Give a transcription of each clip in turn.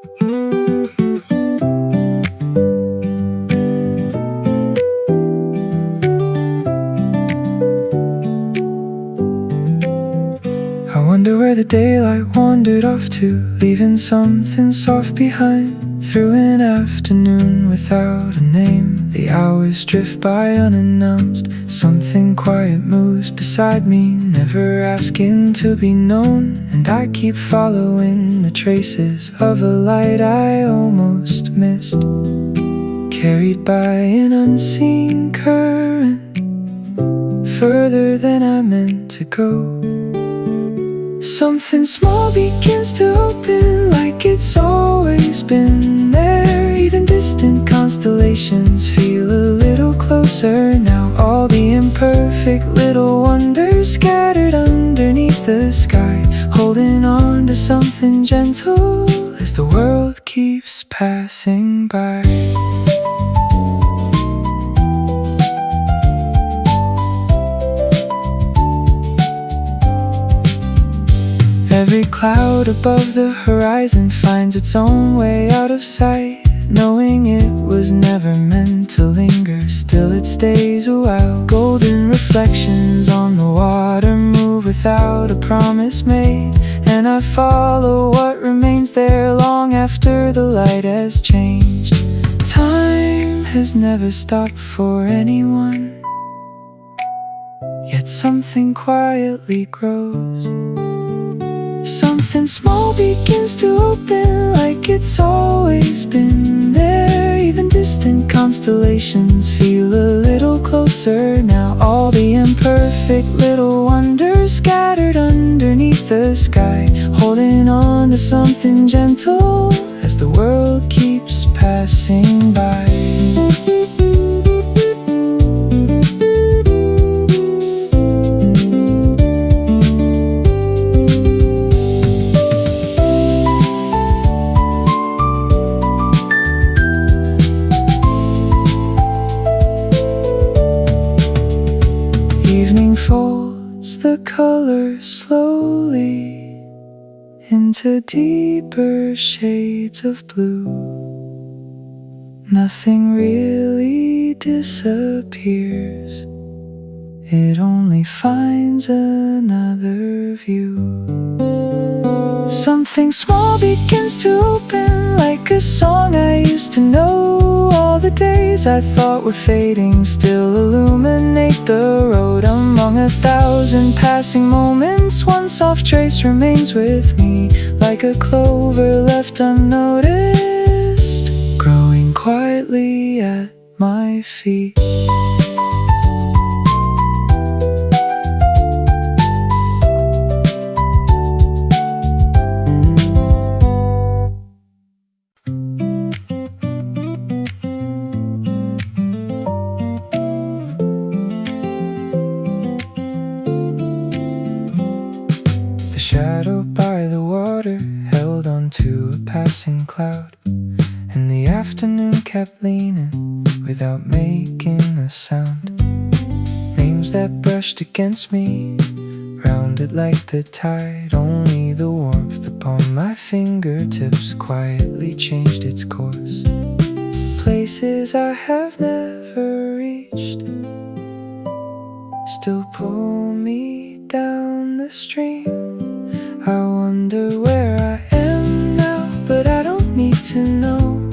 I wonder where the daylight wandered off to, leaving something soft behind. Through an afternoon without a name, the hours drift by unannounced. Something quiet moves beside me, never asking to be known. And I keep following the traces of a light I almost missed, carried by an unseen current, further than I meant to go. Something small begins to open, like it's always been there. Even distant constellations feel a little closer now. All the imperfect little wonders scattered underneath the sky, holding on to something gentle as the world keeps passing by. Every cloud above the horizon finds its own way out of sight, knowing it was never meant to linger. Still it stays a while. Golden reflections on the water move without a promise made, and I follow what remains there long after the light has changed. Time has never stopped for anyone, yet something quietly grows. Something small begins to open, like it's always been there. Even distant constellations feel a little closer now. All the imperfect little wonders scattered underneath the sky, holding on to something gentle as the world keeps passing by. Evening folds the color slowly into deeper shades of blue. Nothing really disappears, it only finds another view. Something small begins to open, like a song I used to know. All the days I thought were fading still illuminate the road. Among 1,000 passing moments, one soft trace remains with me, like a clover left unnoticed, growing quietly at my feet. Shadow by the water held onto a passing cloud, and the afternoon kept leaning without making a sound. Names that brushed against me, rounded like the tide. Only the warmth upon my fingertips quietly changed its course. Places I have never reached still pull me down the stream. I wonder where I am now, but I don't need to know.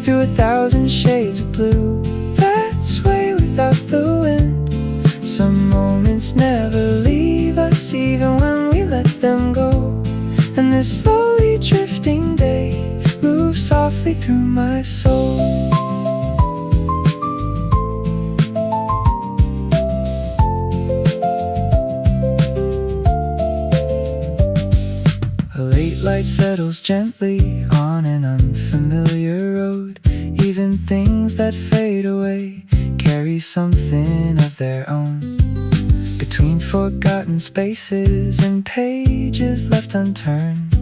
Through 1,000 shades of blue that sway without the wind, some moments never leave us even when we let them go. And this slowly drifting day moves softly through my soul. Light settles gently on an unfamiliar road. Even things that fade away carry something of their own. Between forgotten spaces and pages left unturned,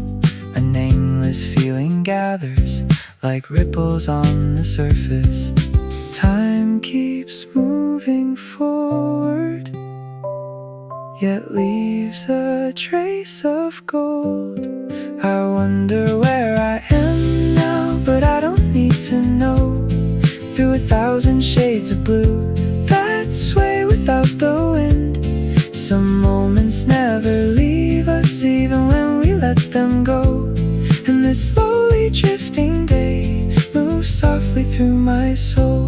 a nameless feeling gathers like ripples on the surface. Time keeps moving forward, yet leaves a trace of gold. I wonder where I am shades of blue that sway without the wind. Some moments never leave us even when we let them go. And this slowly drifting day moves softly through my soul.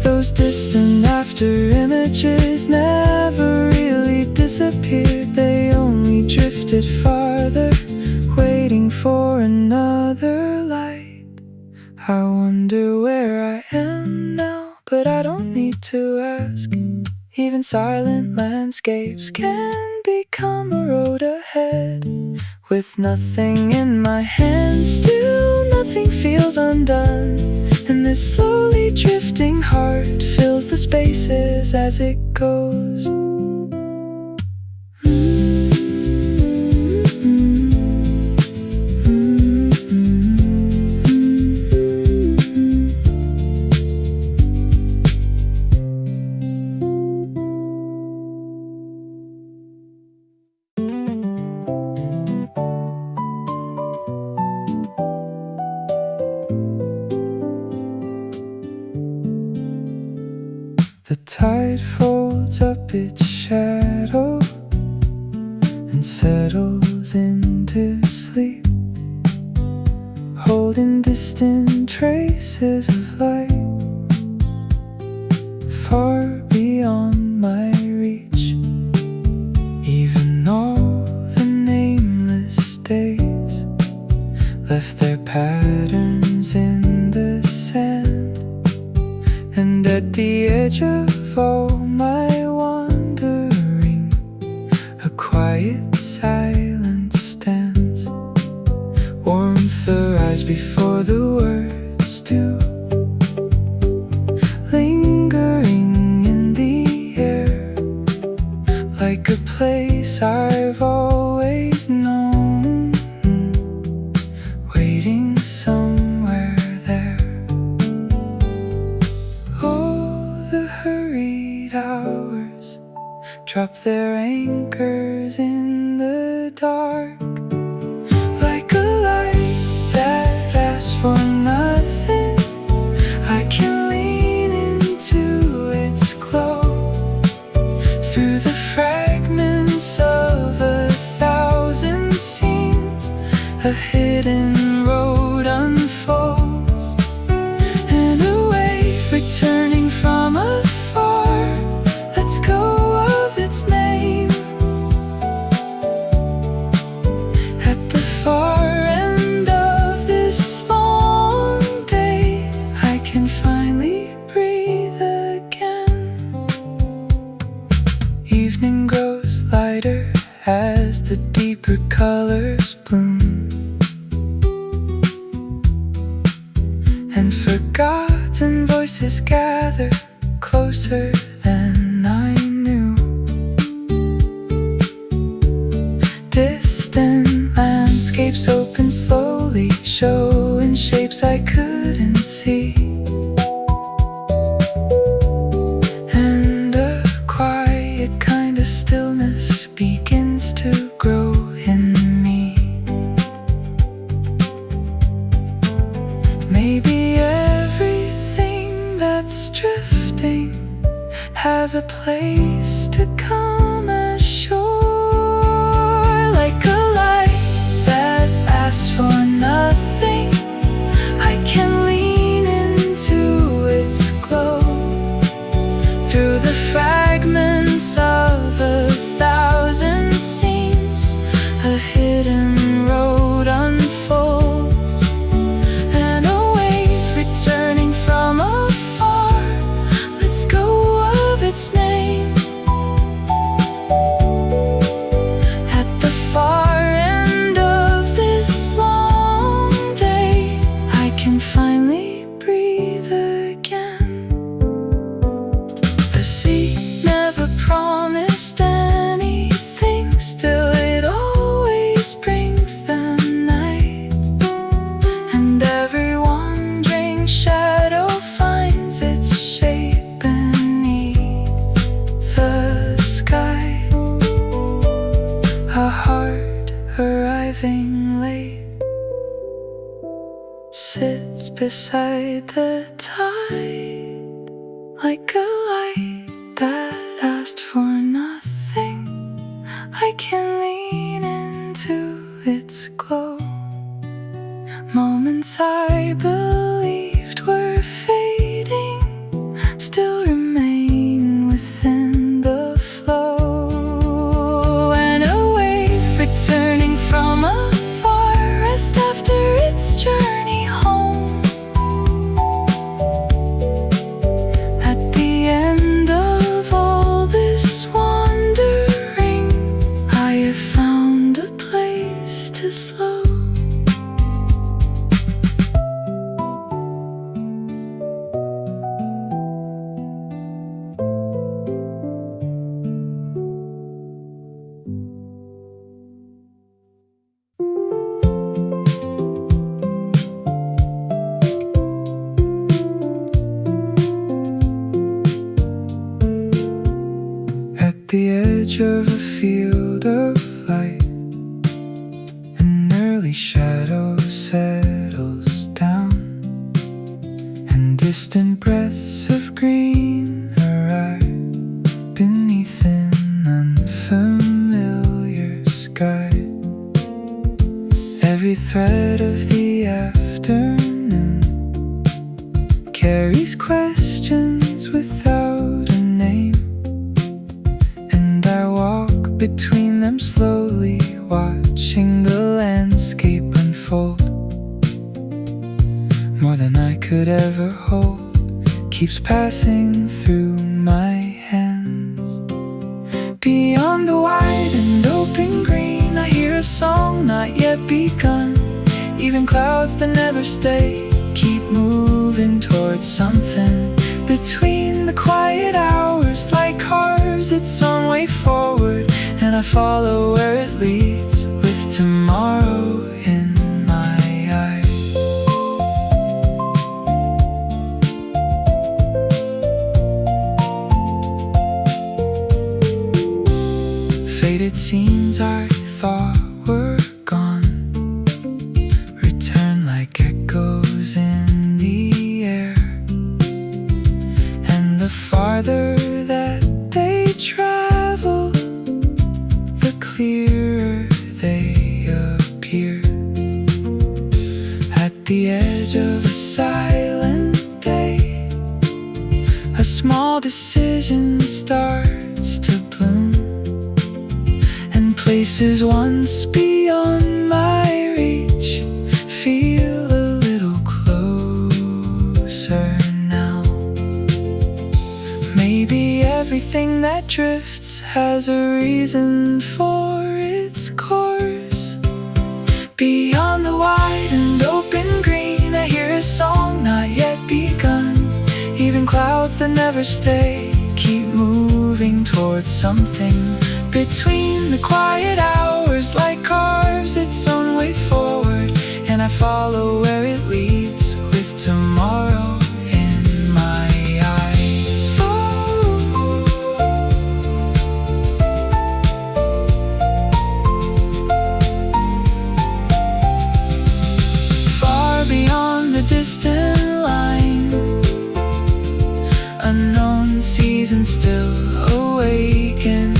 Those distant after images never really disappeared. They only drifted farther, waiting for another light. I wonder where I am now, but I don't need to ask. Even silent landscapes can become a road ahead. With nothing in my hands, still nothing feels undone. And this slowly drifting heart fills the spaces as it goes. The tide folds up its shadow and settles into sleep, holding distant traces of light far beyond my reach. Even all the nameless days left their patterns in the sand. And at the edge of all my wandering, a quiet silence stands. Warmth arise before the words do, lingering in the air, like a place I've always known, waiting somewhere there. The hurried hours drop their anchors in the dark, like a light that asks for nothing. I can lean into its glow through the fragments of 1,000 scenes. A hidden road unfolds, and a wave returning from afar lets go of its name. At the far end of this long day, I can finally breathe again. Evening grows lighter as the deeper colors bloom, and forgotten voices gather closer than I knew. Distant landscapes open slowly, showing shapes I couldn't see. And a quiet kind of stillness begins to grow in me. Maybe everything that's drifting has a place to come ashore, like a light that asks for nothing. I can lean into its glow through the fragments of 1,000 scenes. A hidden road unfolds, and a wave returning from afar lets go of its name. beside the tide, like a light that asked for nothing. I can lean into its glow. Moments I believed were fading still remain within the flow. And a wave returning from a forest after its journey home. At the end of all this wandering, I have found a place to slow. The edge of a field of light, an early shadow settles down, and distant breaths of green arrive beneath an unfamiliar sky. Every thread of the afternoon carries questions without a name. I walk between them slowly, watching the landscape unfold. More than I could ever hold keeps passing through my hands. Beyond the wide and open green, I hear a song not yet begun. Even clouds that never stay keep moving towards something. Between the quiet hours, light carves its own way forward, and I follow where it leads with tomorrow in my eyes. Faded scenes I thought were gone return like echoes in the air. The farther that they travel, the clearer they appear. At the edge of a silent day, a small decision starts to bloom, and places once beyond my reach feel a little closer. Maybe everything that drifts has a reason for its course. Beyond the wide and open green, I hear a song not yet begun. Even clouds that never stay keep moving towards something. Between the quiet hours, light carves its own way forward, and I follow where it leads with tomorrow in my eyes. Distant line, unknown seasons still awaken,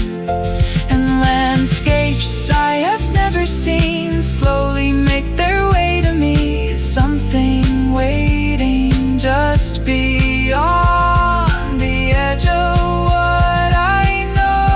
and landscapes I have never seen slowly make their way to me. Something waiting just beyond the edge of what I know.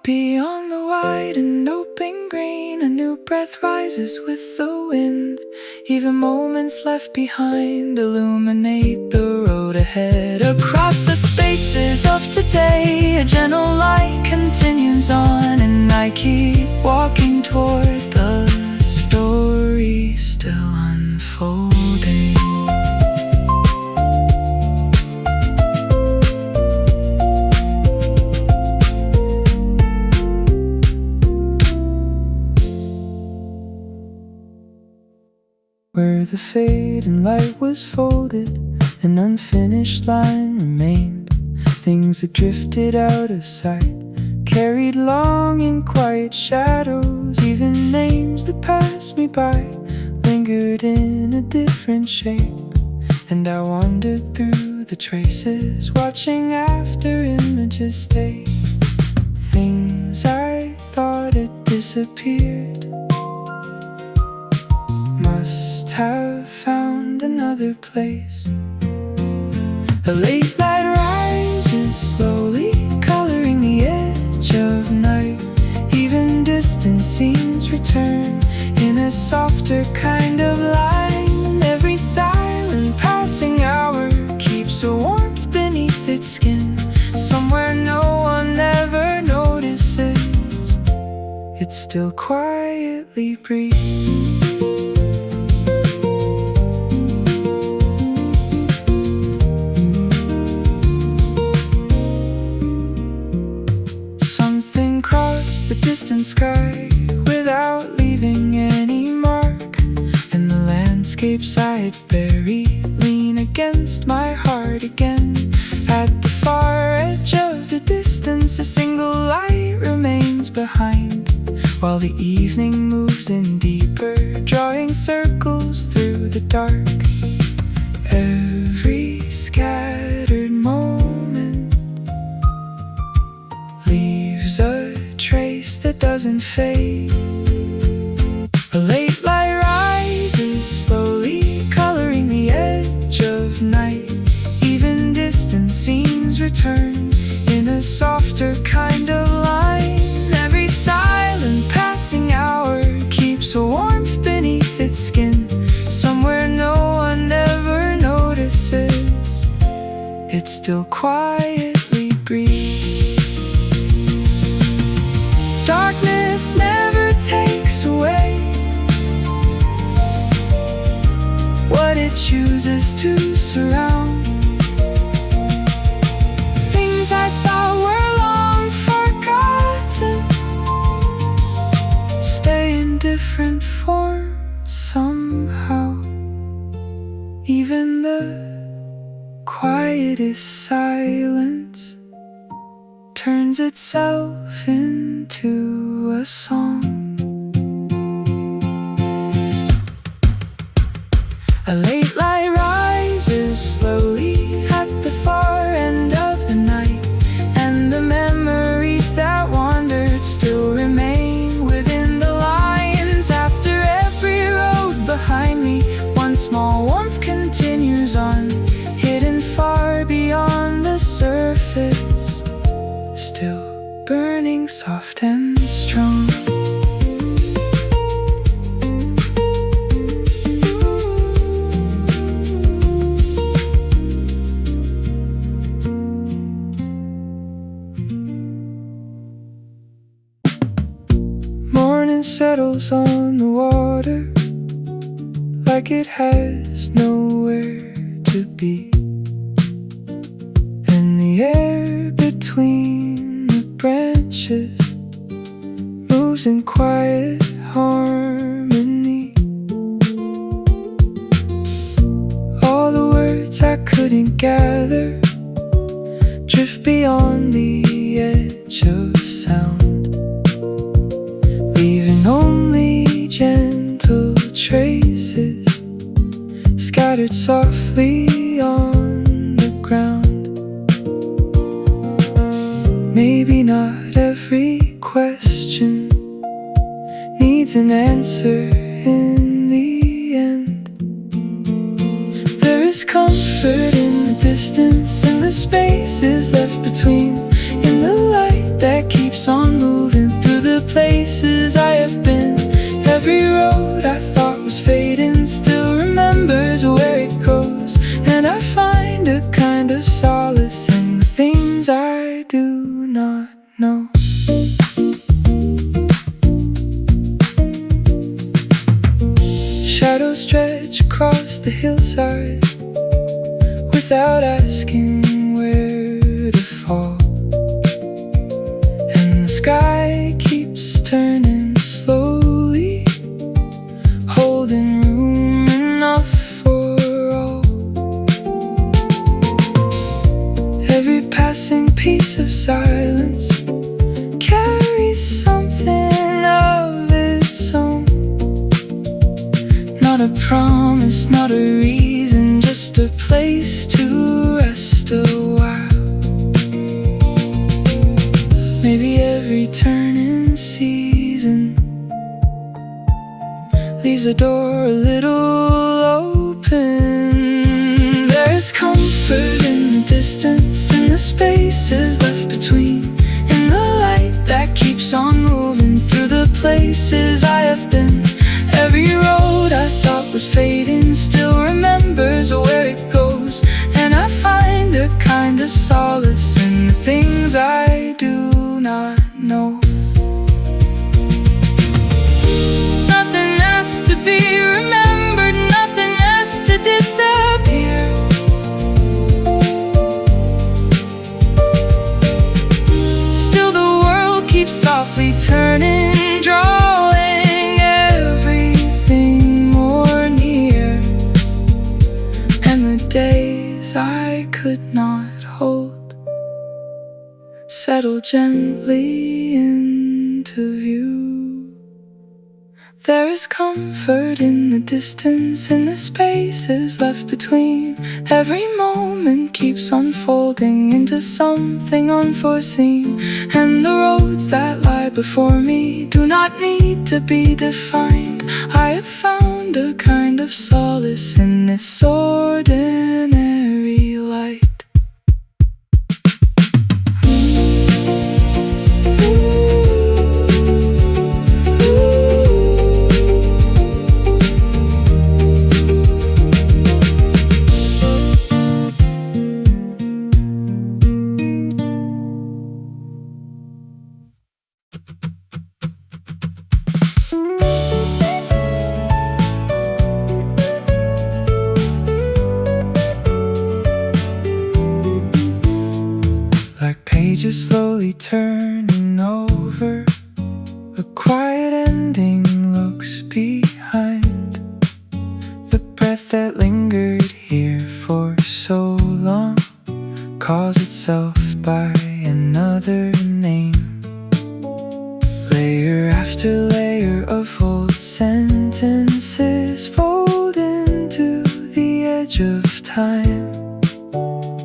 Beyond the wide and open green, a new breath rises with the wind. Even moments left behind illuminate the road ahead. Across the spaces of today, a gentle light continues on, and I keep walking toward the story still unfolding. Where the fading light was folded, an unfinished line remained. Things that drifted out of sight, carried long in quiet shadows shadows, even names that passed me by, lingered in a different shape. And I wandered through the traces, watching after images stay. Things I thought had disappeared must have found another place. A late light rises slowly, coloring the edge of night. Even distant scenes return in a softer kind of line. Every silent passing hour keeps a warmth beneath its skin, somewhere no one ever notices. It still quietly breathes. Something crossed the distant sky without leaving any mark, and the landscapes I had buried lean against my heart again. At the far edge of the distance, a single light remains behind, while the evening moves in deeper, drawing circles through the dark. Every scattered moment leaves a trace that doesn't fade. A late light rises slowly, coloring the edge of night. Even distant scenes return in a softer kind of line. Every silent passing hour keeps a warmth beneath its skin, somewhere no one ever notices. It still quietly breathes. Darkness never takes away what it chooses to surround. Things I thought were long forgotten stay in different forms somehow. Even the quietest silence turns itself into a song. A late light rises slowly at the far end of the night, and the memories that wandered still remain within the lines. After every road behind me, one small warmth continues on, hidden far beyond the surface, still burning soft and strong. Morning settles on the water like it has nowhere to be, and the air between the branches moves in quiet harmony. All the words I couldn't gather drift beyond the edge of sound, leaving only gentle traces scattered softly on the ground. Maybe not every question needs an answer in the end. There is comfort in the distance and the spaces left between, in the light that keeps on moving through the places I have been. Every road I thought was fading still remembers where it goes, and I find a kind of solace in the things I do not know. Shadows stretch across the hillside without asking where to fall, and the sky keeps turning slowly, holding room enough for all. Every passing piece of silence carries something of promise, not a reason, just a place to rest a while. Maybe every turn in season leaves a door a little open. There's comfort in the distance, in the spaces left between, in the light that keeps on moving through the places I have been. Every road I thought was fading still remembers where it goes, and I find a kind of solace in the things I do not know. Nothing has to be remembered, nothing has to disappear. Still the world keeps softly turning, drawing everything more near. And the days I could not hold settle gently into view. There is comfort in the distance, in the spaces left between. Every moment keeps unfolding into something unforeseen, and the roads that lie before me do not need to be defined. I have found a kind of solace in this ordinary light. Pages slowly turning over, a quiet ending looks behind. The breath that lingered here for so long calls itself by another name. Layer after layer of old sentences fold into the edge of time,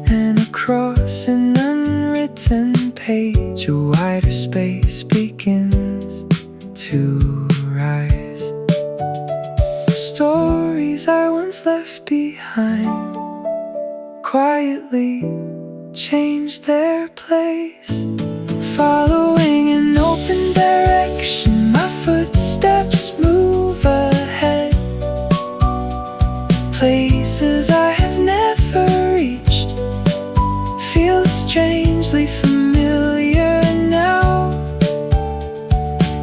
and across an unwritten page a wider space begins to rise. Stories I once left behind quietly change their place. Following an open direction, my footsteps move ahead. Places I have never reached feel strangely familiar now.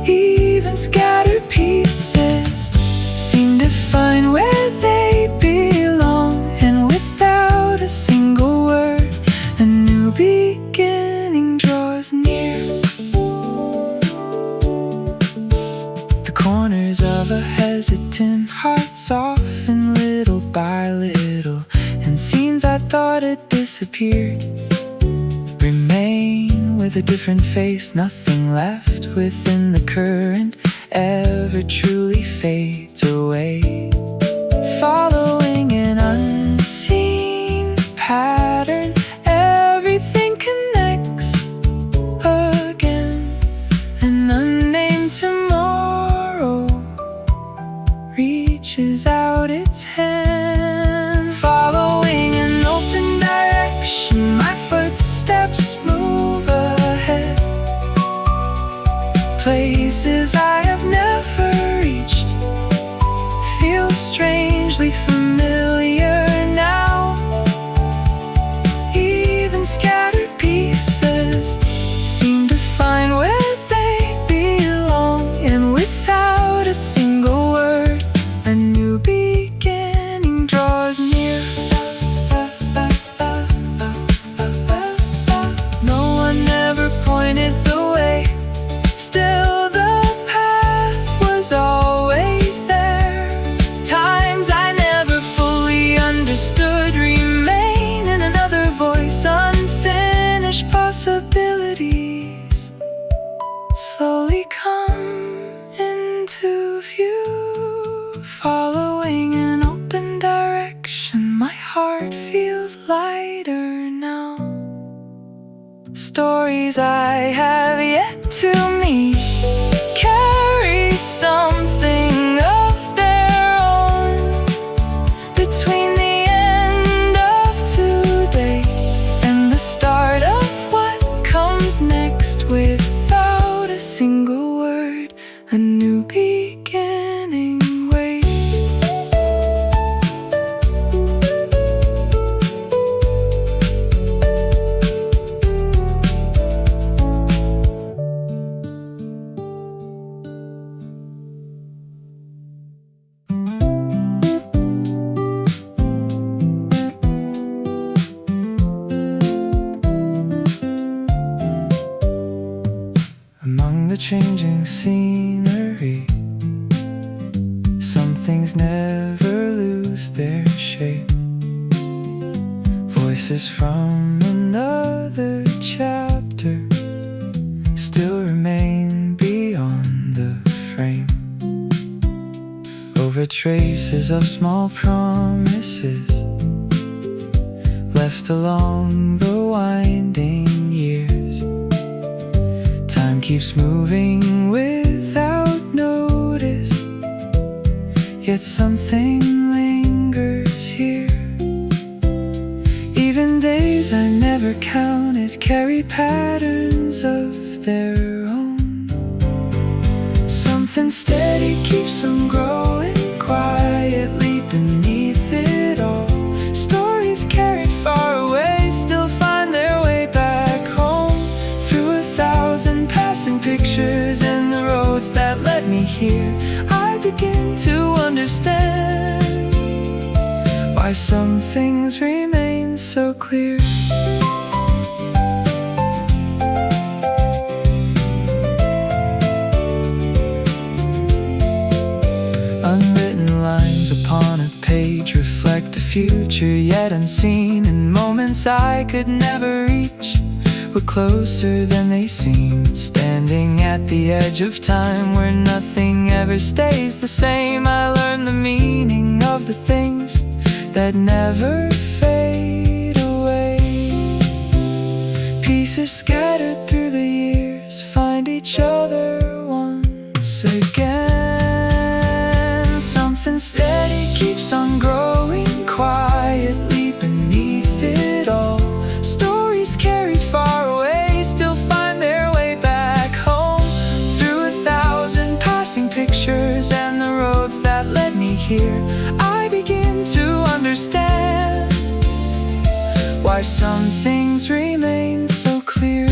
Even scattered pieces seem to find where they belong, and without a single word, a new beginning draws near. The corners of a hesitant heart soften little by little, and scenes I thought had disappeared remain with a different face. Nothing left within the current ever truly fades away. Following an unseen pattern, everything connects again. An unnamed tomorrow reaches out its hand. Following an open direction, my footsteps move ahead. Places I have never reached feel heart feels lighter now. Stories I have yet to meet carry something of their own. Between the end of today and the start of what comes next, without a single word, a new beginning waits. Among the changing scenery, some things never lose their shape. Voices from another chapter still remain beyond the frame. Over traces of small promises left along the winding years. Time keeps moving without notice, yet something lingers here. Even days I never counted carry patterns of their own. Something steady keeps on growing quietly beneath it all. Stories carried far away still find their way back home. Through 1,000 passing pictures and the roads that led me here, I begin to understand why some things remain so clear. Unwritten lines upon a page reflect a future yet unseen, and moments I could never reach were closer than they seem. Standing at the edge of time where nothing ever stays the same, I learned the meaning of the things that never fade away. Pieces scattered through the years find each other once again. Something steady keeps on growing quietly beneath it all. Stories carried far away still find their way back home. Through 1,000 passing pictures and the roads that led me here, I begin to understand why some things remain so clear.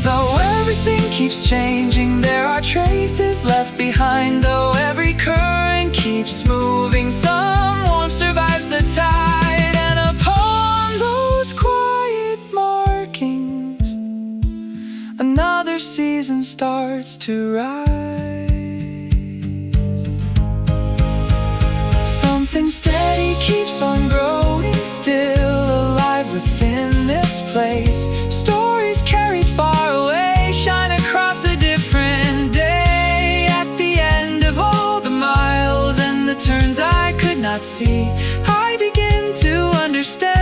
Though everything keeps changing, there are traces left behind. Though every current keeps moving, some warmth survives the tide. And upon those quiet markings, another season starts to rise. Something steady keeps on growing, still alive within this place. Stories carried far away shine across a different day. At the end of all the miles and the turns I could not see, I begin to understand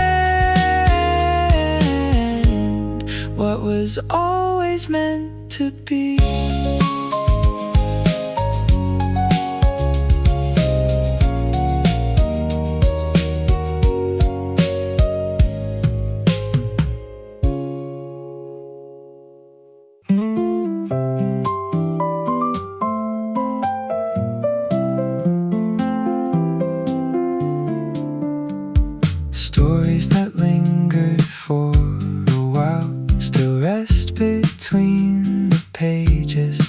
what was always meant to be. Stories that lingered for a while still rest between the pages.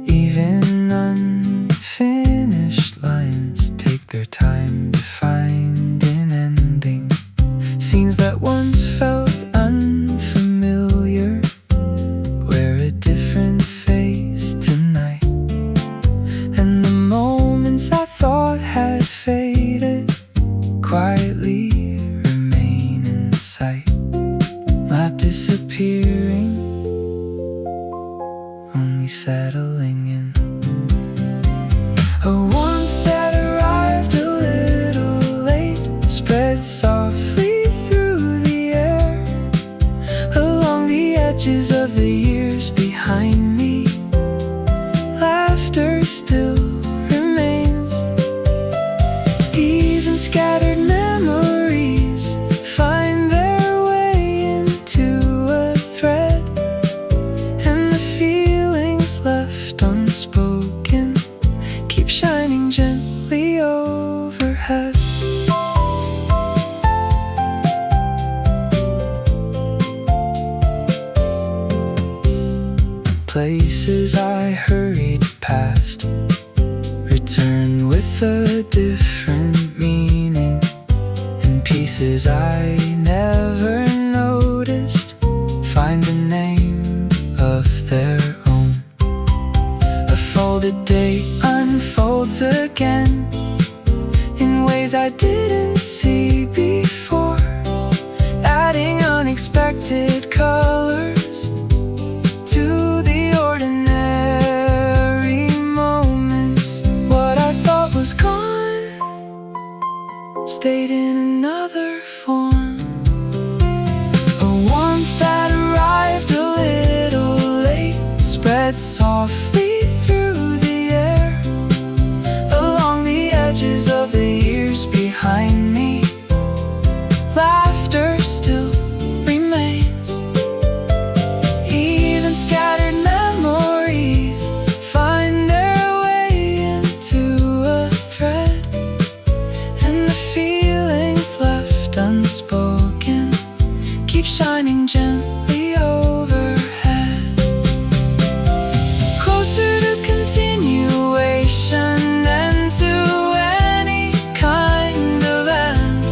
Even unfinished lines take their time to find an ending. Scenes that once felt unfamiliar wear a different face tonight. And the moments I thought had faded quietly remain in sight, not disappearing, only settling in. A warmth that arrived a little overhead. Places I hurried past return with a different meaning, and pieces I never noticed find a name of their own. A folded day unfolds again in ways I didn't see before, adding unexpected colors to the ordinary moments. What I thought was gone stayed in another form. A warmth that arrived a little late spread softly through the air, along the edges of the years behind me. Laughter still remains. Even scattered memories find their way into a thread, and the feelings left unspoken keep shining gently overhead. Closer to continuation than to any kind of end.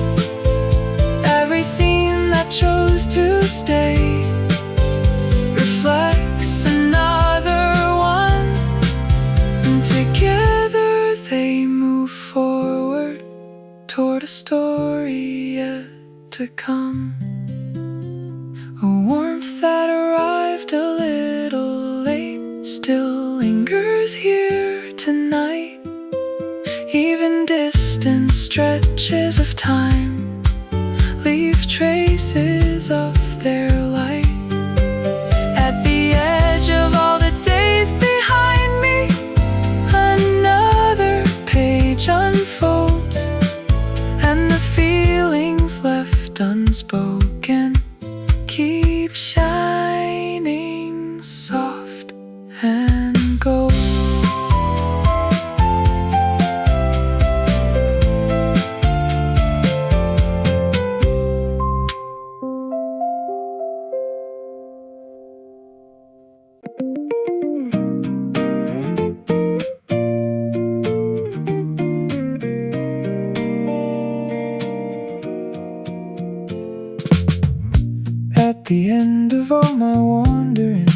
Every scene that chose to stay reflects another one, and together they move forward toward a story yet to come. A warmth that arrived a little late still lingers here tonight. Even distant stretches of time leave traces of their light. At the edge of all the days behind me, another page unfolds, and the feelings left unspoken keep shining soft and gold. At the end of all my wandering,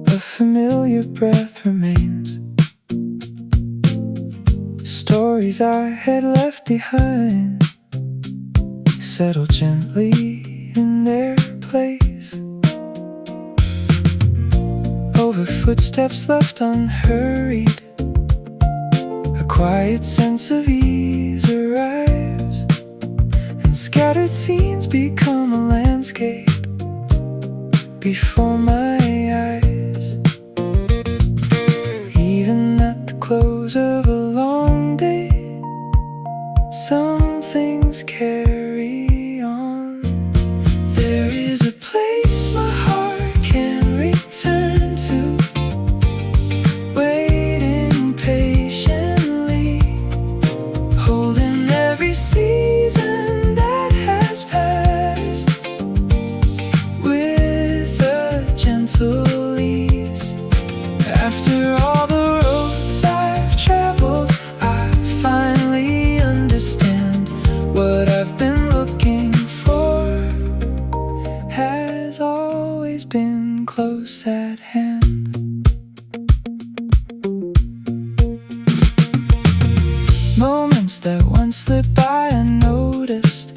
a familiar breath remains. Stories I had left behind settle gently in their place, over footsteps left unhurried. A quiet sense of ease arrives, and scattered scenes become a landscape before my eyes. Even at the close of a long day, some things carry on. There is a place my heart can return to, waiting patiently, holding every season that has passed with a gentle ease. After all the roads I've traveled, I finally understand what I've been looking for has always been close at hand. Moments that once slipped by unnoticed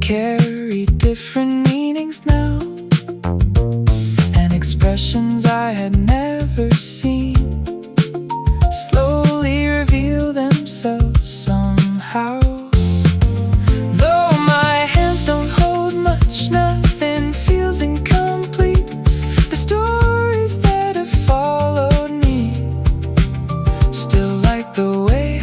carry different meanings now, and expressions I had never seen slowly reveal themselves somehow. Though my hands don't hold much, nothing feels incomplete. The stories that have followed me still like the way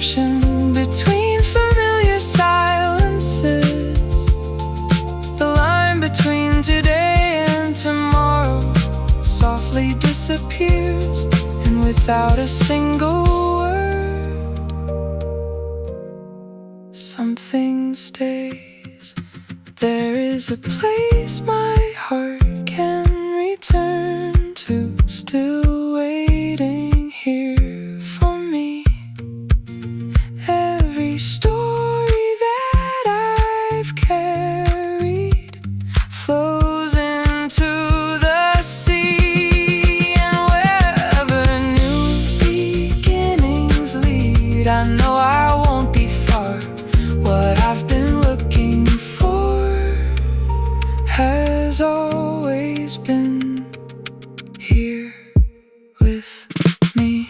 option between familiar silences. The line between today and tomorrow softly disappears, and without a single word, something stays. There is a place my heart can return to, still waiting here for me. Every story that I've carried flows into the sea, and wherever new beginnings lead, I know I won't be far. What I've been looking for has always been here with me.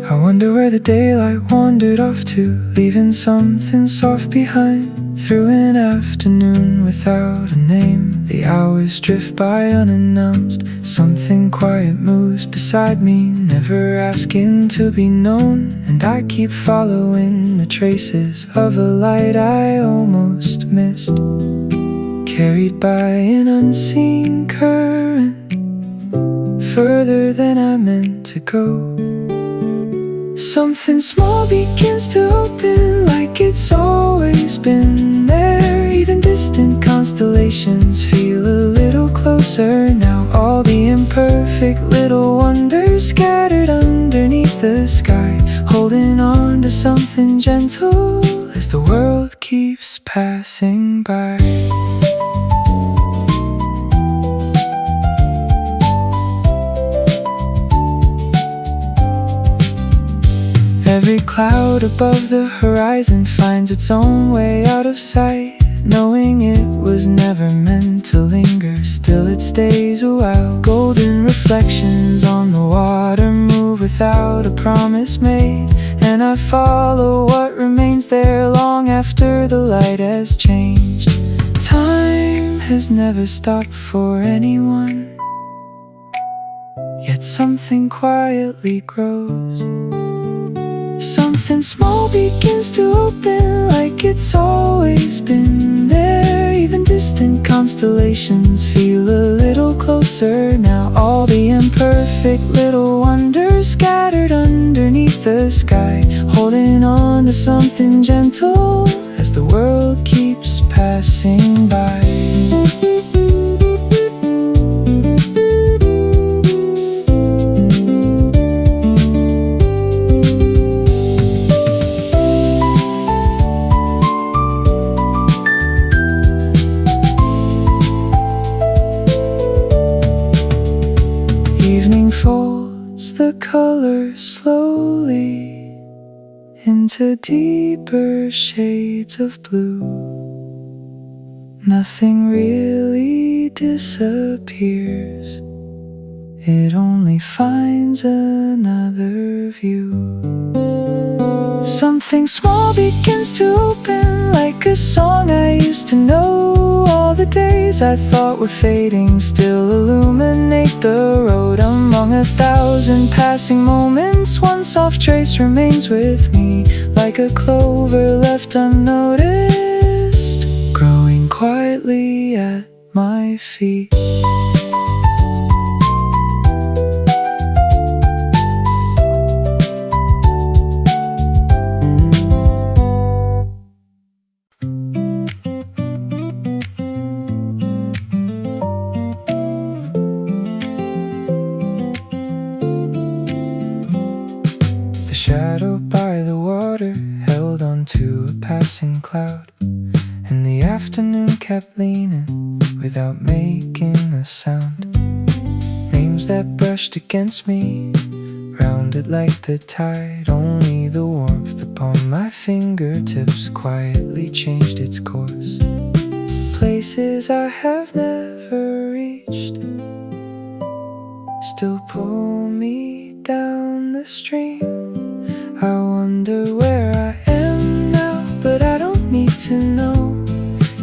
I wonder where the daylight wandered off to, leaving something soft behind. Through an afternoon without a name, the hours drift by unannounced. Something quiet moves beside me, never asking to be known. And I keep following the traces of a light I almost missed, carried by an unseen current, further than I meant to go. Something small begins to open, like it's always been there. Even distant constellations feel a little closer now. All the imperfect little wonders scattered underneath the sky, holding on to something gentle as the world keeps passing by. Every cloud above the horizon finds its own way out of sight, knowing it was never meant to linger. Still it stays a while. Golden reflections on the water move without a promise made, and I follow what remains there long after the light has changed. Time has never stopped for anyone, yet something quietly grows. Something small begins to open, like it's always been there. Even distant constellations feel a little closer now. All the imperfect little wonders scattered underneath the sky, holding on to something gentle as the world keeps passing by. Evening folds the color slowly into deeper shades of blue. Nothing really disappears, it only finds another view. Something small begins to open, like a song I used to know. All the days I thought were fading still illuminate the road. Among 1,000 passing moments, one soft trace remains with me, like a clover left unnoticed, growing quietly at my feet. The shadow by the water held onto a passing cloud, and the afternoon kept leaning without making a sound. Names that brushed against me, rounded like the tide. Only the warmth upon on my fingertips quietly changed its course. Places I have never reached still pull me down the stream. I wonder where I am now, but I don't need to know.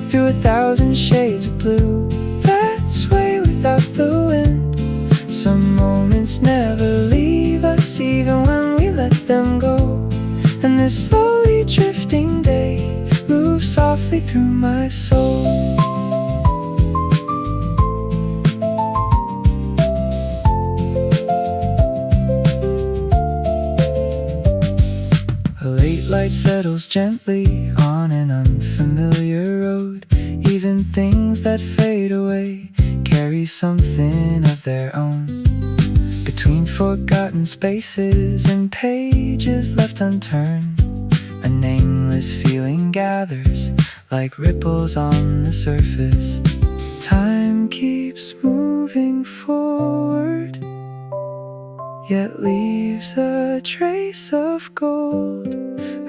Through 1,000 shades of blue that sway without the wind. Some moments never leave us even when we let them go. And this slowly drifting day moves softly through my soul. A late light settles gently on an unfamiliar road. Even things that fade away carry something of their own. Between forgotten spaces and pages left unturned, a nameless feeling gathers like ripples on the surface. Time keeps moving forward, yet leaves a trace of gold.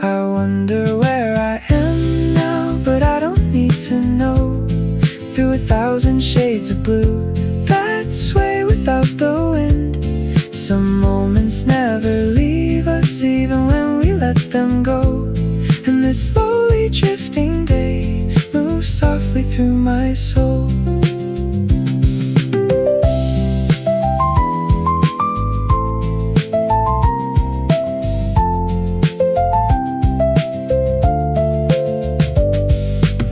I wonder where I am now, but I don't need to know. Through 1,000 shades of blue that sway without the wind. Some moments never leave us even when we let them go. And this slowly drifting day moves softly through my soul.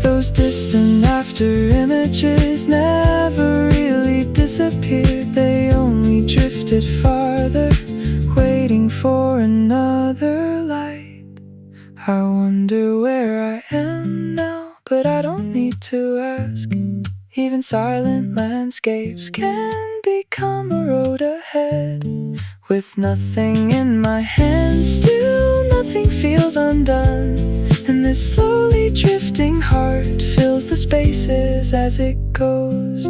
Those distant after images never really disappeared. They only drifted farther, waiting for another light. I wonder where I am now, but I don't need to ask. Even silent landscapes can become a road ahead. With nothing in my hands, still nothing feels undone. And this slowly drifting heart fills the spaces as it goes.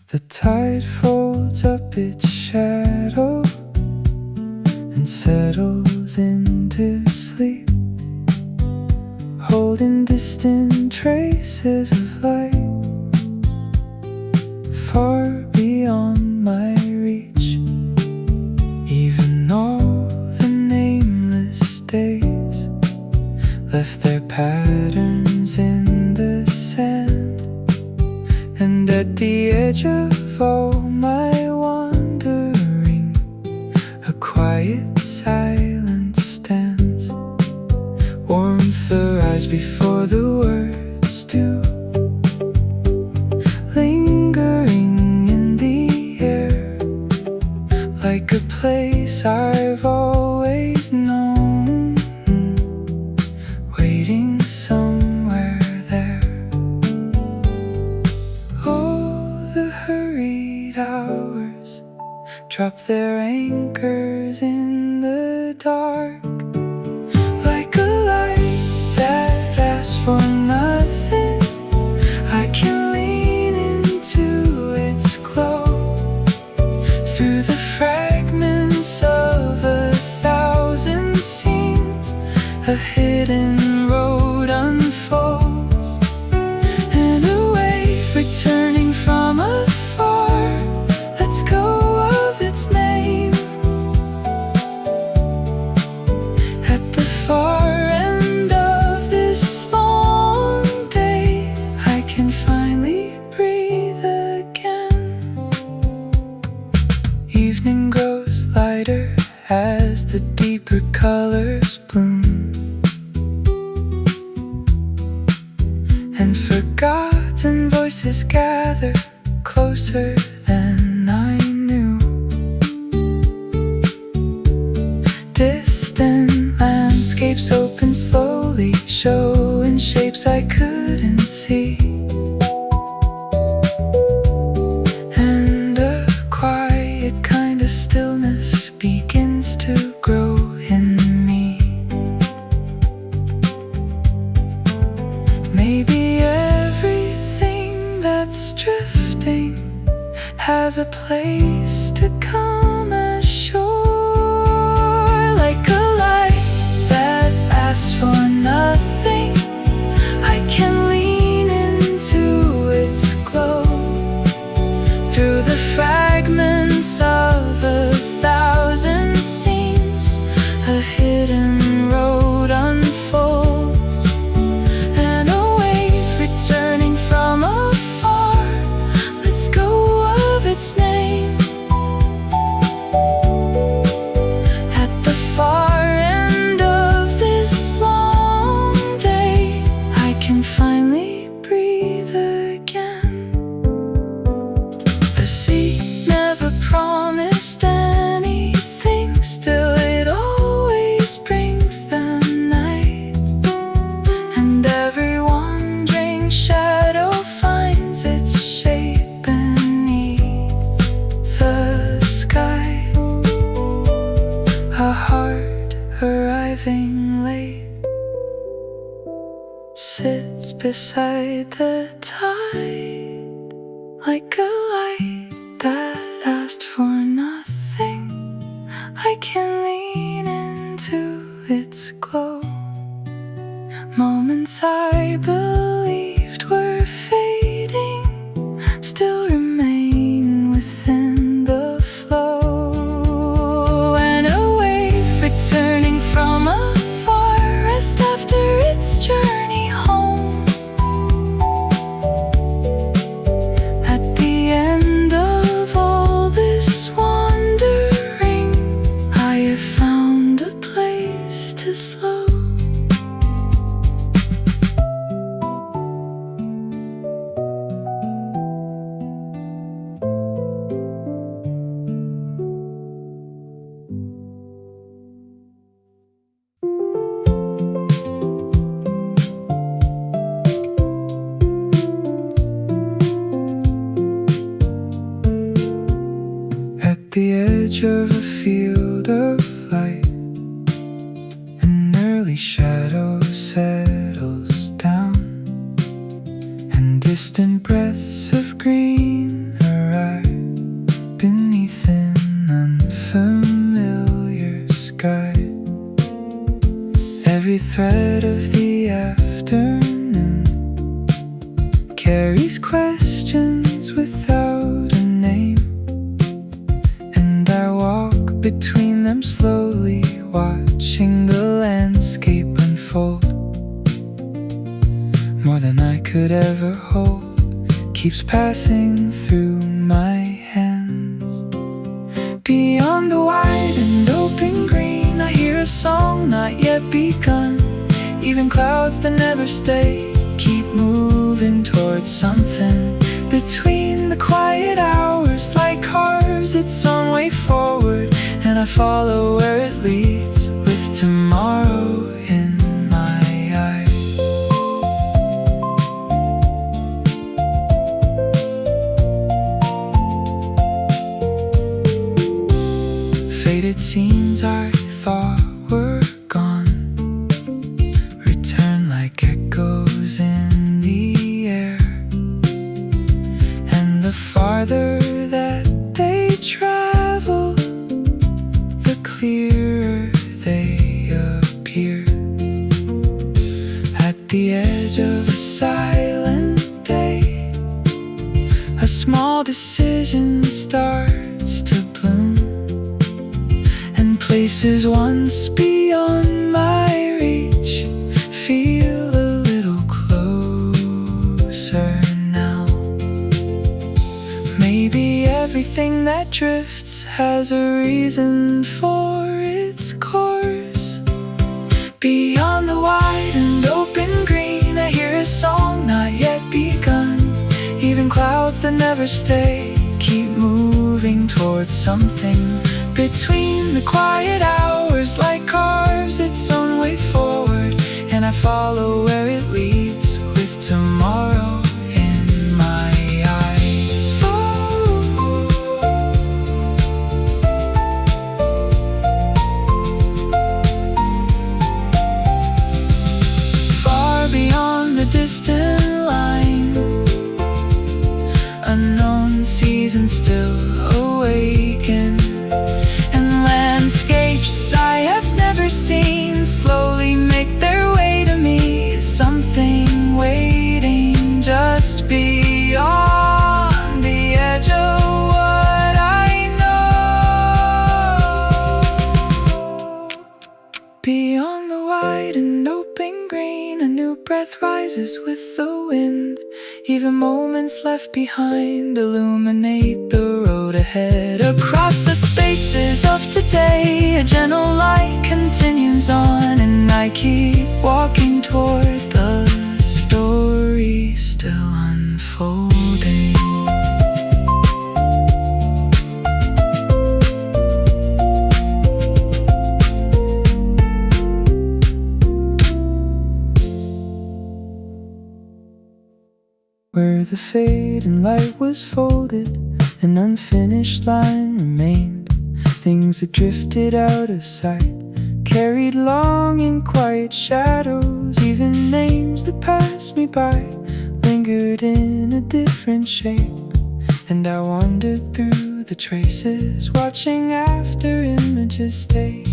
The tide folds up its shadow and settles into sleep, holding distant traces of light far beyond my reach. Even all the nameless days left their patterns in the sand. And at the edge of all my wandering, a quiet silence stands. Warmth arrives before the words do, lingering in the air, like a place I've always known, waiting somewhere there. Hours drop their anchors in the dark, like a light that asks for nothing. I can lean into its glow. Through the fragments of 1,000 scenes, a hidden road unfolds, and a wave returning from afar lets go of its name. At the far end of this long day, I can finally breathe again. Evening grows lighter as the deeper colors bloom, and forgotten voices gather closer than I knew. Distant landscapes open slowly, showing shapes moves I couldn't see, and a quiet kind of stillness begins to grow in me. Maybe everything that's drifting has a place to come ashore, like a light that asks for nothing. I can lean into its glow through the fragments of 1,000 scenes. A hidden road unfolds, and a wave returning from afar lets go of its name. At the far end of this long day, I can finally breathe again. The sea never promised anything, still it always brings the night, and every wandering shadow finds its shape beneath the sky. A heart arriving late sits beside the tide, like a light that asked for nothing. I can lean into its glow. Moments I believed were fading still remain within the flow, and a wave returning from afar rests after its journey home. At the end of all this wandering, I have found a place to slow. At the edge of a field of light, an early shadow settles down, and distant breaths of green arrive beneath an unfamiliar sky. Every thread of the afternoon carries questions without a name, and I walk between them slowly, watching the landscape unfold. More than I could ever hold keeps passing through my hands. Beyond the wide and open green, I hear a song not yet begun. Even clouds that never stay keep moving towards something. Between the quiet hours, light carves its own way forward, and I follow where it leads with tomorrow in my eyes. Faded scenes I thought were gone return like echoes in the air, and the farther that they travel, the clearer they appear. At the edge of a silent day, a small decision starts to bloom, and places once beyond my reach feel a little closer now. Maybe everything that drifts has a reason for its course. Beyond the wide and open green, I hear a song not yet begun. Even clouds that never stay keep moving towards something. Between the quiet hours, light carves its own way forward, and I follow where it leads distant line. Unknown seasons still awaken, and landscapes I have never seen slowly make their way to me. Something waiting just beyond the edge of what I know. Beyond the wide and open green, a new breath rises with the wind. Even moments left behind illuminate the road ahead. Across the spaces of today, a gentle light continues on, and I keep walking toward the story still unfolding. Where the fading light was folded, an unfinished line remained. Things that drifted out of sight, carried long in quiet shadows. Even names that passed me by lingered in a different shape. And I wandered through the traces, watching after images stayed.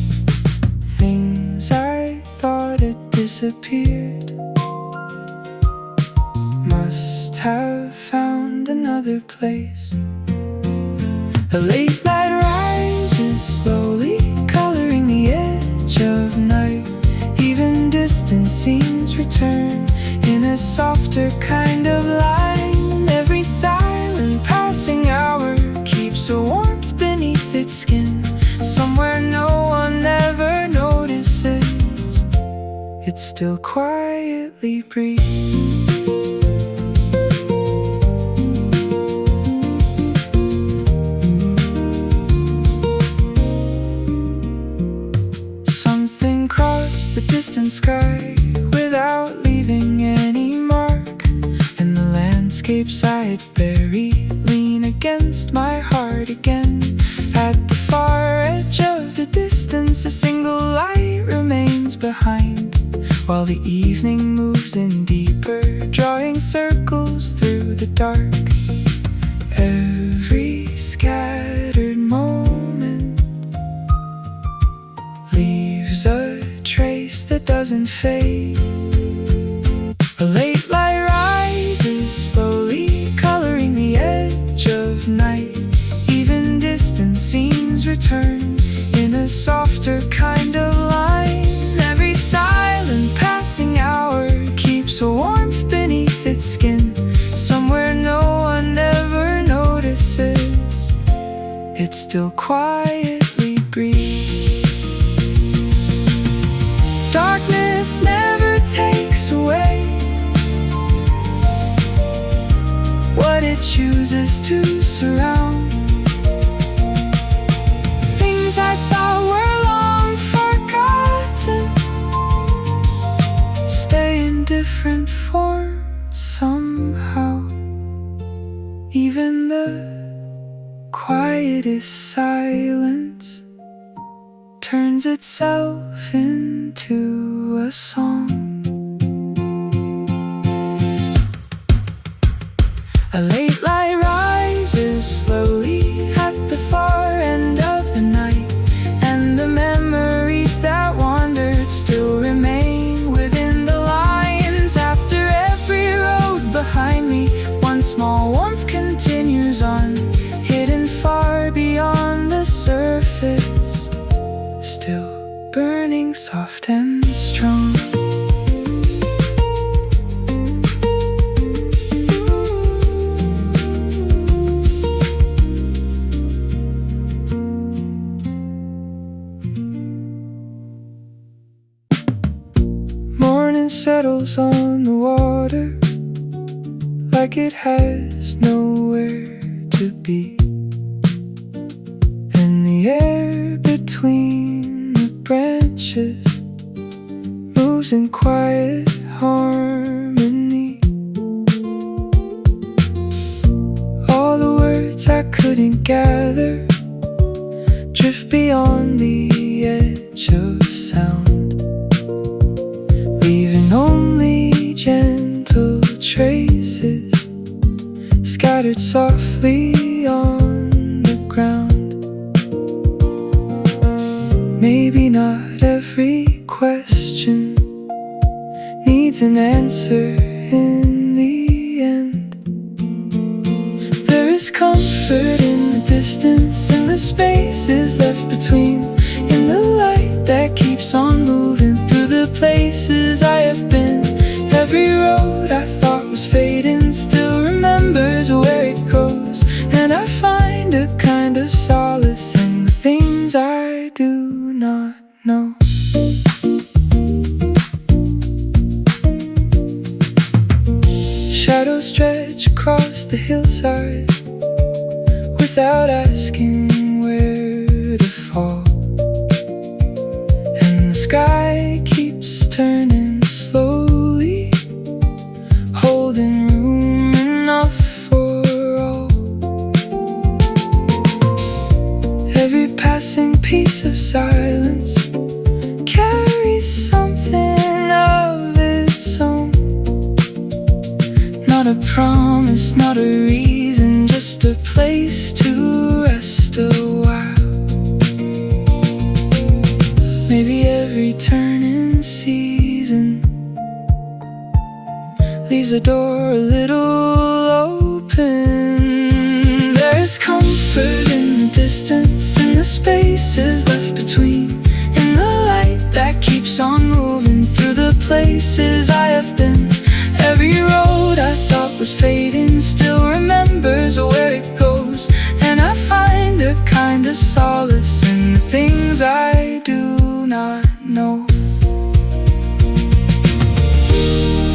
Things I thought had disappeared must have found another place. A late light rises slowly, coloring the edge of night. Even distant scenes return in a softer kind of line. Every silent passing hour keeps a warmth beneath its skin, somewhere no one ever notices. It still quietly breathes. The distant sky without leaving any mark, and the landscapes I had buried lean against my heart again. At the far edge of the distance, a single light remains behind, while the evening moves in deeper, drawing circles through the dark. Every scattered moment leaves a trace that doesn't fade. A late light rises slowly, coloring the edge of night. Even distant scenes return in a softer kind of line. Every silent passing hour keeps a warmth beneath its skin, somewhere no one ever notices. It still quietly breathes. Darkness never takes away what it chooses to surround. Things I thought were long forgotten stay in different forms somehow. Even the quietest silence turns itself into a song. A late light rises slowly at the far end of the night, and the memories that wandered still remain within the lines. After every road behind me, one small warmth continues on, hidden far beyond the surface, still burning soft and strong. Morning settles on the water like it has nowhere to be, and the air between the branches moves in quiet harmony. All the words I couldn't gather drift beyond the edge of sound, leaving only gentle softly on the ground. Maybe not every question needs an answer in the end. There is comfort in the distance, in the spaces left between, in the light that keeps on moving through the places I have been. Every road I thought was fading still remembers where it goes, and I find a kind of solace in the things I do not know. Shadows stretch across the hillside without asking where to fall, and the sky keeps turning slowly, holding room enough for all. Every passing piece of silence carries something of its own. Not a promise, not a reason, just a place to rest a while. Maybe every turning season leaves a door a little open. There's comfort in the distance, in the spaces left between, in the light that keeps on moving through the places I have been. Every road I thought was fading still remembers where it goes, and I find a kind of solace in the things I do not know.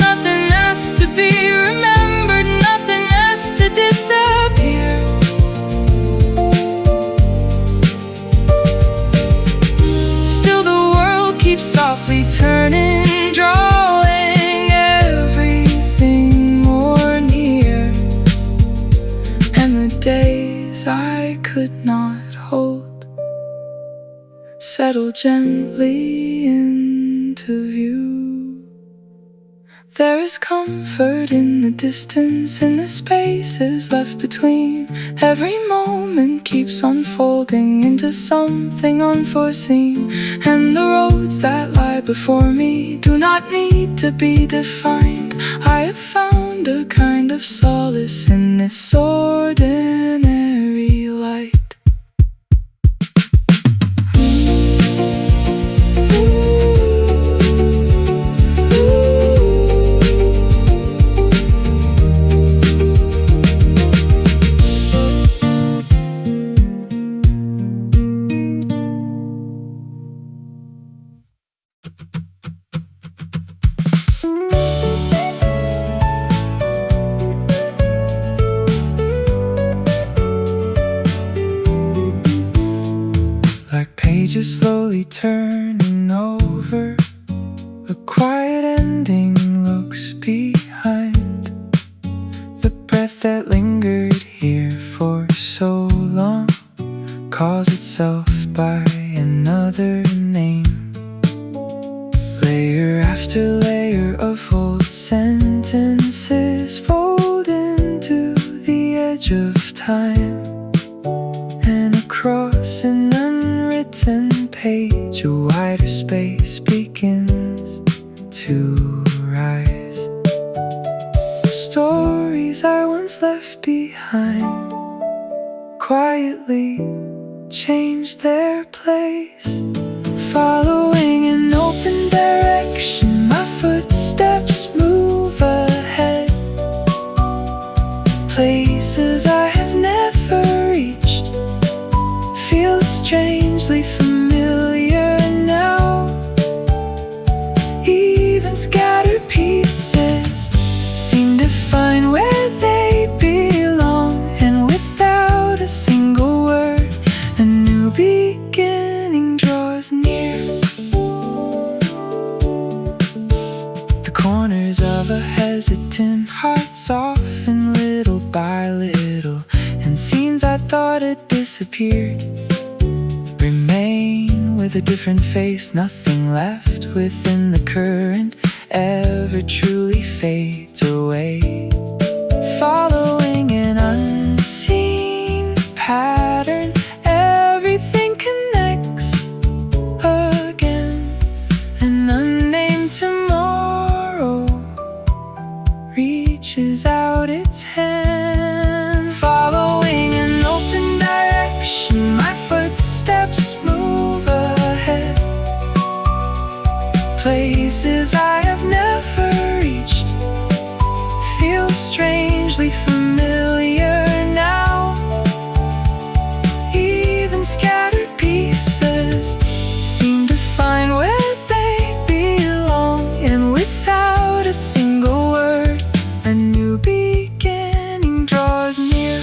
Nothing has to be remembered, nothing has to disappear. Still the world keeps softly turning, drawing everything more near, and the days I could not hold settle gently into view. There is comfort in the distance, in the spaces left between. Every moment keeps unfolding into something unforeseen, and the roads that lie before me do not need to be defined. I have found a kind of solace in this ordinary light. Pages slowly turning over, a quiet ending looks behind. The breath that lingered here for so long calls itself by another name. Layer after layer of old sentences fold into the edge of time, and across an unwritten page a wider space begins to rise. Stories I once left behind quietly change their place. Following an open direction, my footsteps move ahead. Places I have never reached feel strangely familiar now. Even scattered pieces seem to find where they belong, and without a single word, a new beginning draws near. The corners of a hesitant heart soften little by little, and scenes I thought had disappeared remain with a different face. Nothing left within the current ever truly fades away. Following an reaches out its hand. Following an open direction, my footsteps move ahead. Places I have never reached feel strangely familiar now. Even scattered pieces seem to find where they belong. And without a single word, a new beginning draws near.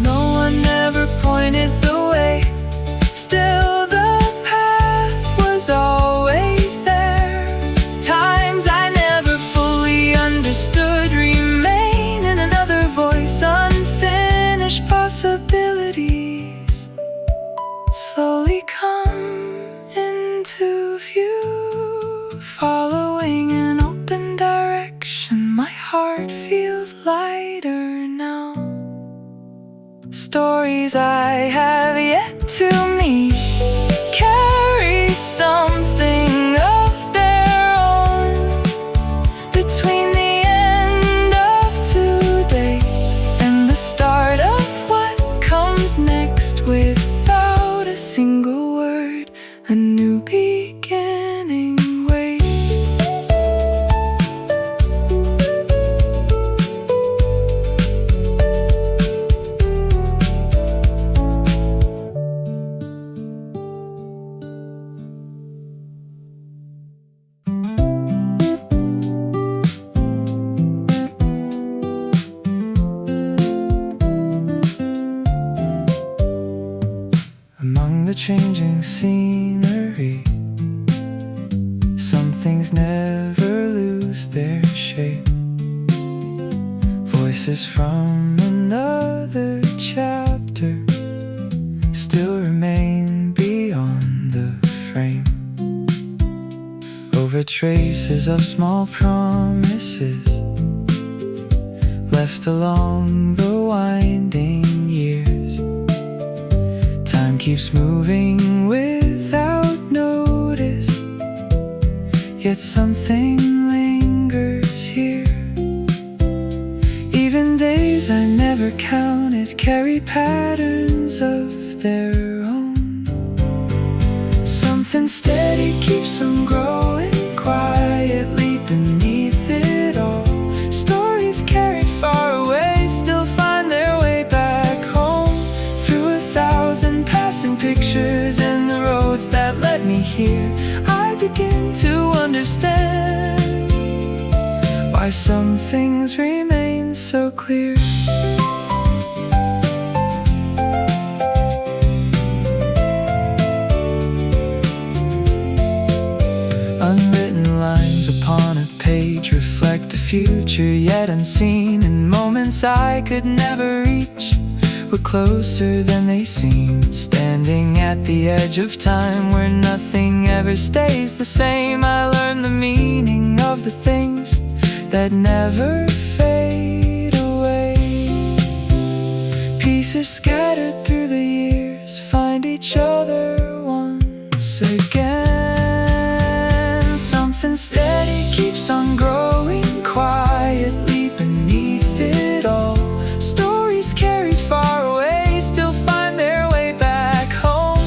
No one ever pointed the way, still the path was always there. Times I never fully understood remain in another voice. Unfinished possibilities slowly come into view. Following an open direction, my heart feels lighter now. Stories I have yet to meet carry something of their own. Between the end of today and the start of what comes next, without a single word, a new beginning waits. Among the changing scenery, some things never lose their shape. Voices from another chapter still remain beyond the frame. Over traces of small promises left along the winding years. Time keeps moving without notice, yet something lingers here. Even days I never counted carry patterns of their own. Something steady keeps on growing quietly beneath it all. Stories carried far away still find their way back home. Through 1,000 passing pictures and the roads that led me here, I begin to understand why some things remain so clear. Unwritten lines upon a page reflect the future yet unseen, and moments I could never reach were closer than they seemed. Standing at the edge of time where nothing ever stays the same, I learned the meaning of the things that never fade away. Pieces scattered through the years find each other once again. Something steady keeps on growing quietly beneath it all. Stories carried far away still find their way back home.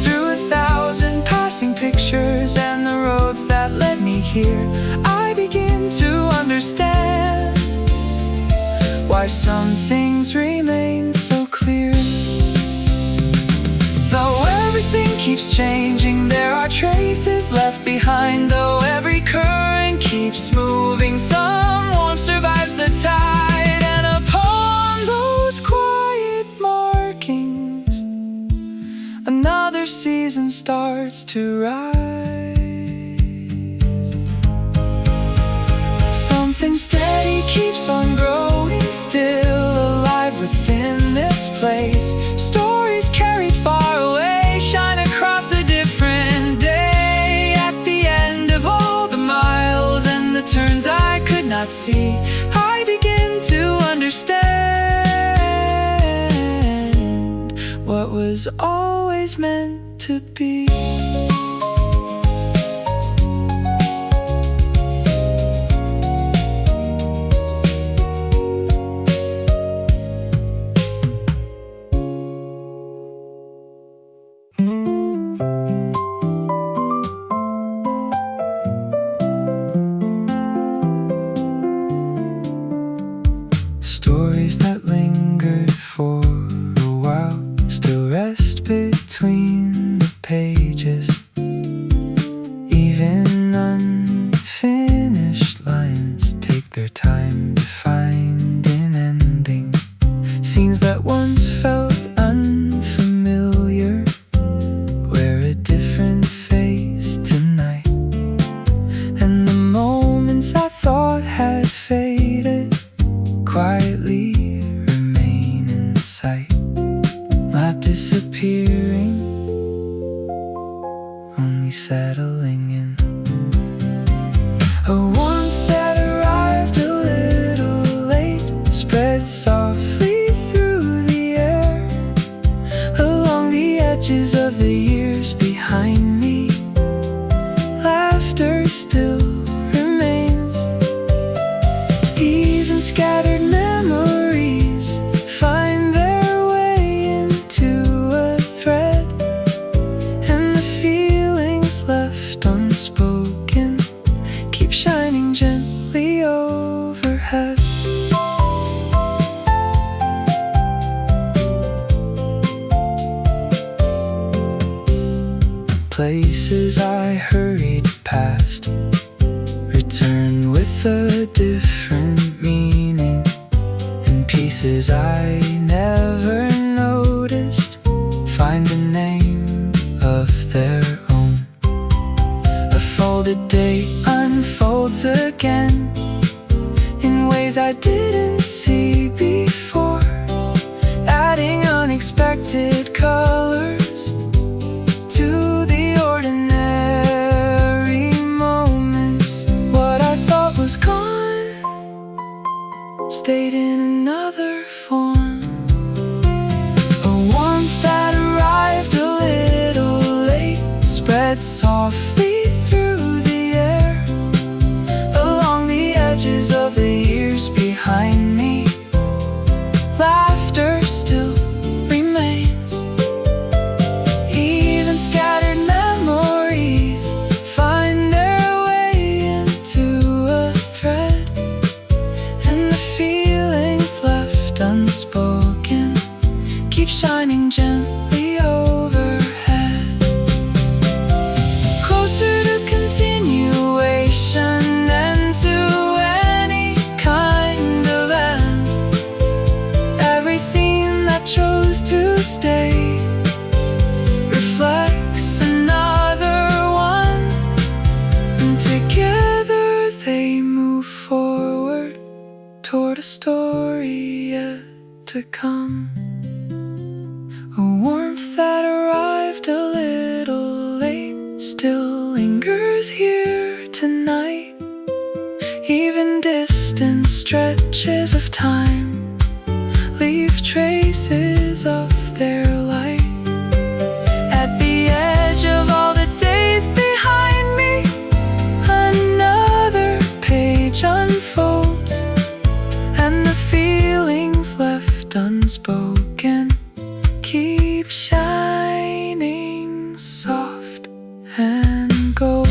Through 1,000 passing pictures and the roads that led me here, I begin to understand why some things remain so clear. Though everything keeps changing, there are traces left behind. Though every current keeps moving, some warmth survives the tide. And upon those quiet markings, another season starts to rise. Something steady keeps on growing, still alive within this place. Stories carried far away shine across a different day. At the end of all the miles and the turns I could not see, I begin to understand what was always meant to be. finally settling in. A warmth that arrived a little late, spread softly through the air, along the edges of the years behind me. Laughter still remains, even scattered memories find their way into a thread, and the feelings left unspoken keep shining gently overhead. Places I hurried past return with a different meaning, and pieces I never noticed find a name of their own. A folded day unfolds again in ways I didn't see before, adding unexpected colors to the ordinary moments. What I thought was gone stayed in another form. A warmth that arrived a little late, spread softly through the air, along the edges of the years behind me. Laughter still remains, even scattered memories find their way into a thread, and the feelings left unspoken keep shining gently overhead. Closer to continuation than to any kind of end. Every scene that chose to stay reflects another one, and together they move forward toward a story yet to come. A warmth that arrived a little late still lingers here tonight. Even distant stretches of time leave traces of their light. At the edge of all the days behind me, another page unfolds, and the feelings left unspoken keep shining soft and gold.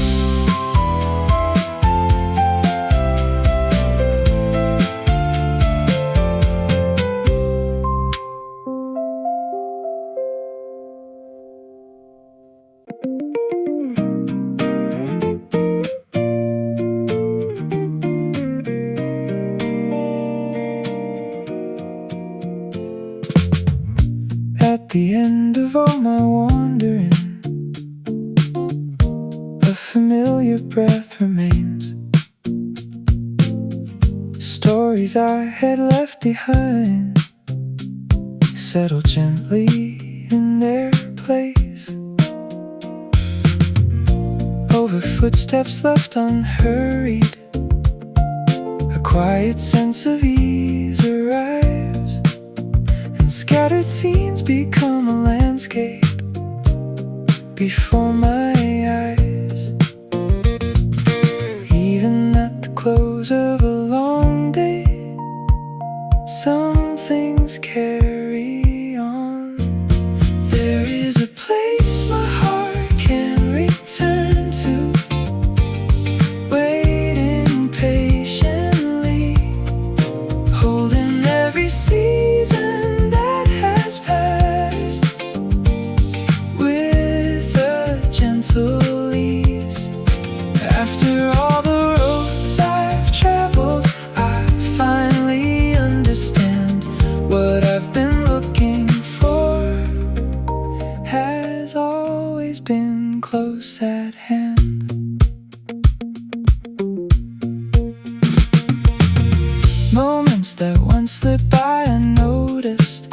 At the end of all my wandering, a familiar breath remains. Stories I had left behind settle gently in their place. Over footsteps left unhurried, a quiet sense of ease arrives, and scattered scenes become a landscape before my eyes. Even at the close of a long day, some things carry on. There is a place my heart can return to, waiting patiently, holding every season that has passed with a gentle ease. After all the roads I've traveled, I finally understand what I've been looking for has always been close at hand. Moments that once slipped by unnoticed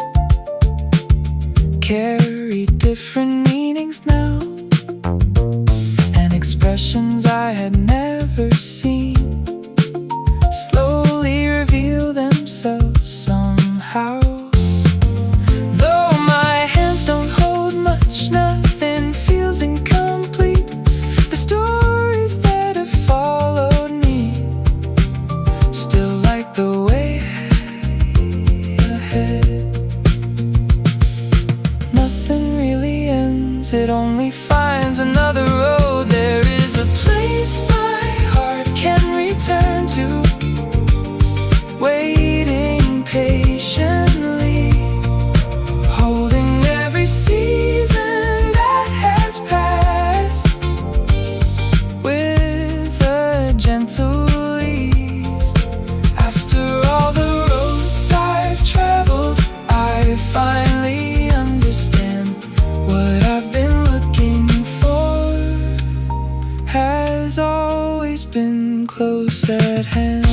carry different meanings now. expressions I had never seen slowly reveal themselves somehow. Though my hands don't hold much, nothing feels incomplete. The stories that have followed me still like the way ahead. Nothing really ends, it only finds another road. There is a place my heart can return to, waiting patiently, holding every season that has passed with a gentle ease. After all the roads I've traveled, I finally understand what I've been looking for has always been close at hand.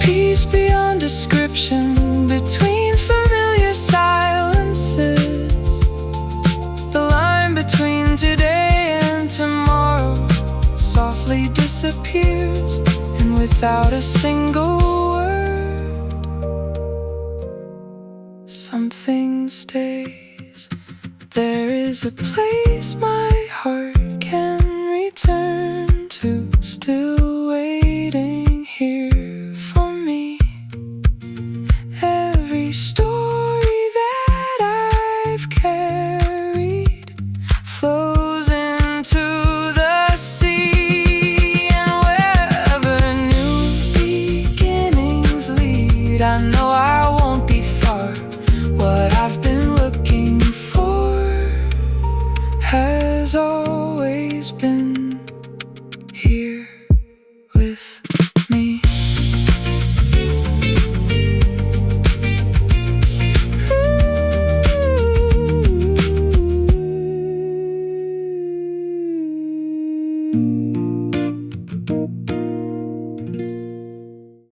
Peace beyond description between familiar silences. The line between today and tomorrow softly disappears, and without a single word, something stays. There is a place my heart can return to, still